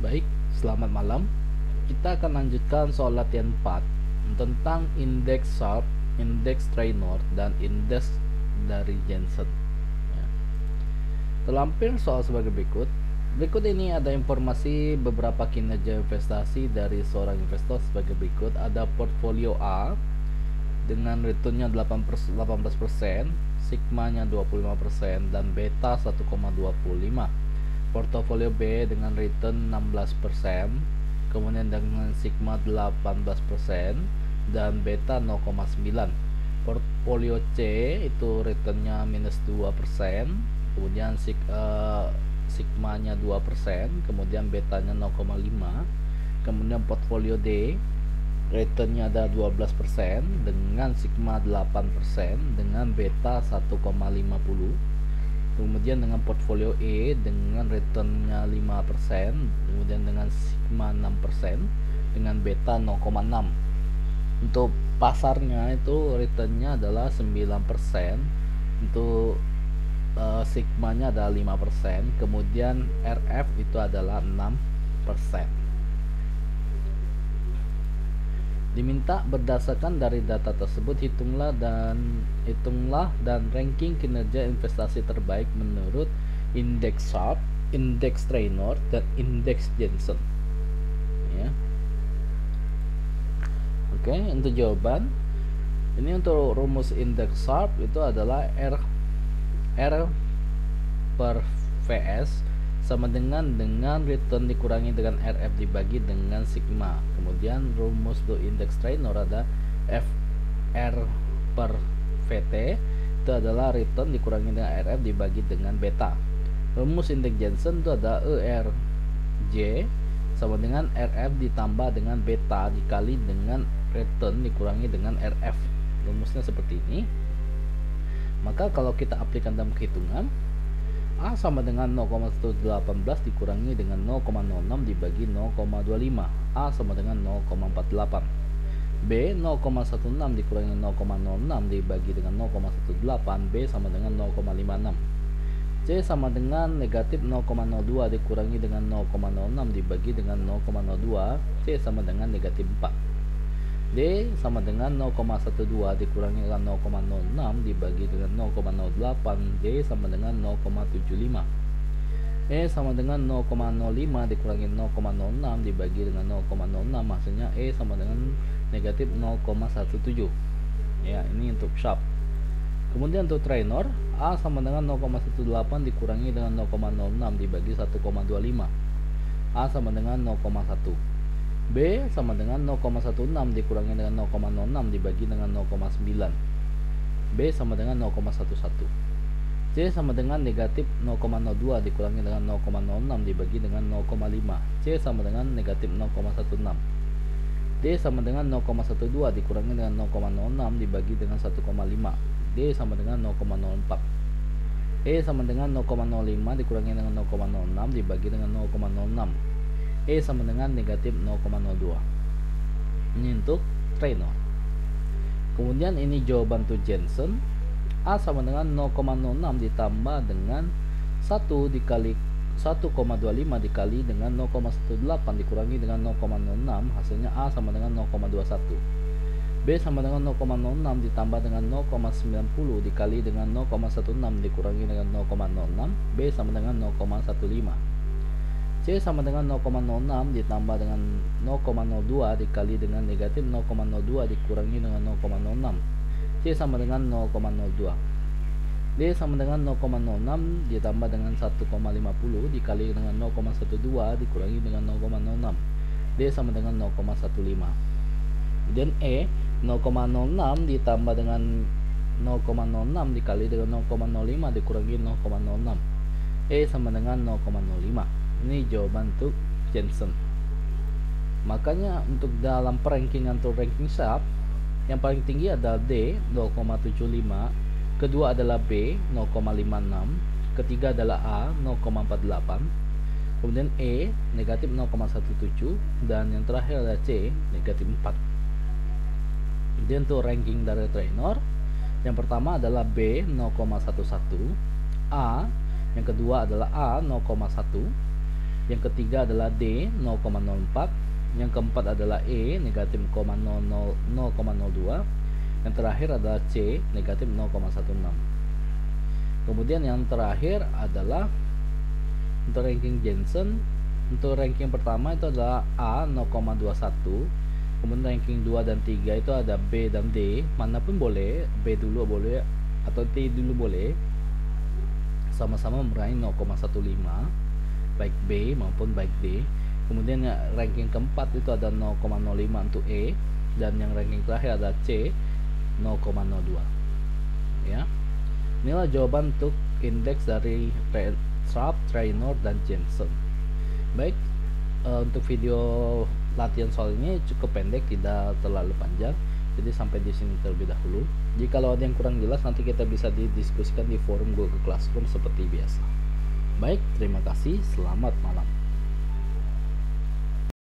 Baik, selamat malam. Kita akan lanjutkan soal latihan 4 tentang indeks Sharpe, indeks Traynor, dan indeks dari Jensen. Ya. Terlampir soal sebagai berikut. Berikut ini ada informasi beberapa kinerja investasi dari seorang investor sebagai berikut. Ada portfolio A dengan returnnya 18%, sigmanya 25%, dan beta 1,25. Portofolio B dengan return 16%, kemudian dengan sigma 18% dan beta 0,9. Portfolio C itu returnnya minus 2%, kemudian sigmanya 2%, kemudian betanya 0,5. Kemudian portfolio D returnnya ada 12% dengan sigma 8% dengan beta 1,50. Kemudian dengan portfolio E dengan returnnya 5%, kemudian dengan sigma 6% dengan beta 0,6. Untuk pasarnya itu returnnya adalah 9%, untuk sigmanya adalah 5%, kemudian RF itu adalah 6%. Diminta berdasarkan dari data tersebut hitunglah dan ranking kinerja investasi terbaik menurut indeks Sharpe, indeks Traynor, dan indeks Jensen. Ya. Oke, untuk jawaban ini untuk rumus indeks Sharpe itu adalah R per VS sama dengan return dikurangi dengan RF dibagi dengan sigma. Kemudian rumus untuk indeks Traynor ada FR per VT itu adalah return dikurangi dengan RF dibagi dengan beta. Rumus indeks Jensen itu ada ERJ sama dengan RF ditambah dengan beta dikali dengan return dikurangi dengan RF. Rumusnya seperti ini. Maka kalau kita aplikasikan dalam kehitungan, A sama dengan 0,118 dikurangi dengan 0,06 dibagi 0,25. A sama dengan 0,48. B 0,16 dikurangi 0,06 dibagi dengan 0,18. B sama dengan 0,56. C sama dengan negatif 0,02 dikurangi dengan 0,06 dibagi dengan 0,02. C sama dengan negatif 4. D sama dengan 0,12 dikurangi dengan 0,06 dibagi dengan 0,08. D sama dengan 0,75. E sama dengan 0,05 dikurangi 0,06 dibagi dengan 0,06, maksudnya E sama dengan negatif 0,17. Ya, ini untuk Sharpe. Kemudian untuk Traynor, A sama dengan 0,18 dikurangi dengan 0,06 dibagi 1,25. A sama dengan 0,1. B sama dengan 0,16 dikurangi dengan 0,06 dibagi dengan 0,9. B sama dengan 0,11. C sama dengan negatif 0,02 dikurangi dengan 0,06 dibagi dengan 0,5. C sama dengan negatif 0,16. D sama dengan 0,12 dikurangi dengan 0,06 dibagi dengan 1,5. D sama dengan 0,04. E sama dengan 0,05 dikurangi dengan 0,06 dibagi dengan 0,06. E sama dengan negatif 0,02. Ini untuk Traynor. Kemudian ini jawaban untuk Jensen. A sama dengan 0,06 ditambah dengan 1 dikali 1,25 dikali dengan 0,18 dikurangi dengan 0,06, hasilnya A sama dengan 0,21. B sama dengan 0,06 ditambah dengan 0,90 dikali dengan 0,16 dikurangi dengan 0,06. B sama dengan 0,15. C sama dengan 0,06 ditambah dengan 0,02 dikali dengan negatif 0,02 dikurangi dengan 0,06. C sama dengan 0,02. D sama dengan 0,06 ditambah dengan 1,50 dikali dengan 0,12 dikurangi dengan 0,06. D sama dengan 0,15. Dan E 0,06 ditambah dengan 0,06 dikali dengan 0,05 dikurangi 0,06. E sama dengan 0,05. Ini jawaban untuk Jensen. Makanya untuk dalam perankingan atau ranking Sharpe, yang paling tinggi adalah D 0,75, kedua adalah B 0,56, ketiga adalah A 0,48, kemudian E negatif 0,17, dan yang terakhir adalah C negatif 4. Jadi untuk ranking dari Traynor, yang pertama adalah B 0,11, A yang kedua adalah A 0,1, yang ketiga adalah D 0,04, yang keempat adalah E negatif 0,02, yang terakhir adalah C negatif 0,16. Kemudian yang terakhir adalah untuk ranking Jensen. Untuk ranking pertama itu adalah A 0,21, kemudian ranking 2 dan 3 itu ada B dan D, manapun boleh, B dulu boleh atau D dulu boleh, sama-sama meraih 0,15 baik B maupun baik D. Kemudian ranking keempat itu ada 0,05 untuk E, dan yang ranking terakhir ada C 0,02. Ya, inilah jawaban untuk indeks dari Sharp, Traynor, dan Jensen. Baik, untuk video latihan soal ini cukup pendek, tidak terlalu panjang, jadi sampai di sini terlebih dahulu. Jika ada yang kurang jelas, nanti kita bisa didiskusikan di forum Google Classroom seperti biasa. Baik, terima kasih, selamat malam.